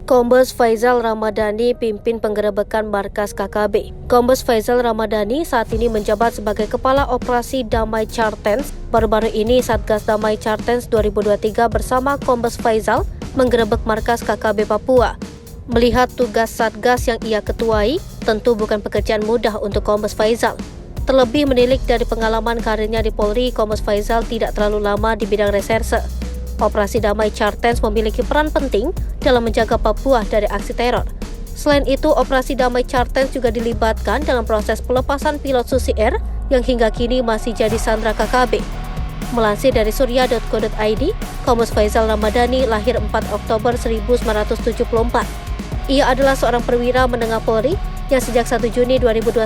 Kombes Faizal Ramadhani pimpin penggerebekan markas KKB. Kombes Faizal Ramadhani saat ini menjabat sebagai Kepala Operasi Damai Chartens. Baru-baru ini Satgas Damai Chartens 2023 bersama Kombes Faizal menggerebek markas KKB Papua. Melihat tugas Satgas yang ia ketuai, tentu bukan pekerjaan mudah untuk Kombes Faizal. Terlebih menilik dari pengalaman karirnya di Polri, Kombes Faizal tidak terlalu lama di bidang reserse. Operasi Damai Chartens memiliki peran penting dalam menjaga Papua dari aksi teror. Selain itu, Operasi Damai Chartens juga dilibatkan dalam proses pelepasan pilot Susi Air yang hingga kini masih jadi sandera KKB. Melansir dari surya.co.id, Kombes Faizal Ramadhani lahir 4 Oktober 1974. Ia adalah seorang perwira menengah Polri yang sejak 1 Juni 2021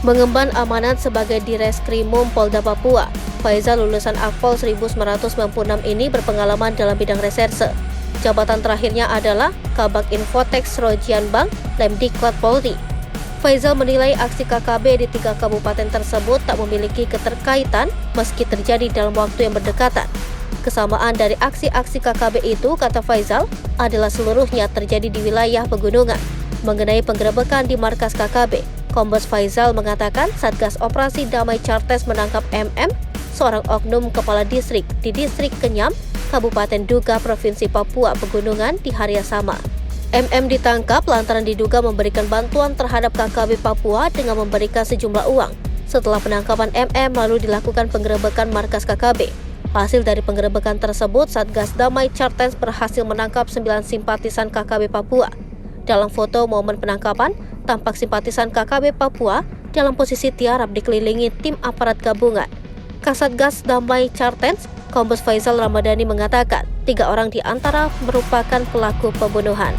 mengemban amanat sebagai Direskrimum Polda Papua. Faizal lulusan Akpol 1996 ini berpengalaman dalam bidang reserse. Jabatan terakhirnya adalah Kabak Infotek Srojian Bank, Lemdiklat Polri. Faizal menilai aksi KKB di 3 kabupaten tersebut tak memiliki keterkaitan meski terjadi dalam waktu yang berdekatan. Kesamaan dari aksi-aksi KKB itu, kata Faizal, adalah seluruhnya terjadi di wilayah pegunungan. Mengenai penggerebekan di markas KKB, Kombes Faizal mengatakan Satgas Operasi Damai Chartens menangkap MM, seorang oknum kepala distrik di distrik Kenyam, Kabupaten Duga, Provinsi Papua Pegunungan di hari yang sama. MM ditangkap lantaran diduga memberikan bantuan terhadap KKB Papua dengan memberikan sejumlah uang. Setelah penangkapan MM, lalu dilakukan penggerebekan markas KKB. Hasil dari penggerebekan tersebut, Satgas Damai Chartens berhasil menangkap 9 simpatisan KKB Papua. Dalam foto momen penangkapan, tampak simpatisan KKB Papua dalam posisi tiarap dikelilingi tim aparat gabungan. Kasatgas Damai Chartens, Kombes Faizal Ramadhani mengatakan 3 orang di antara merupakan pelaku pembunuhan.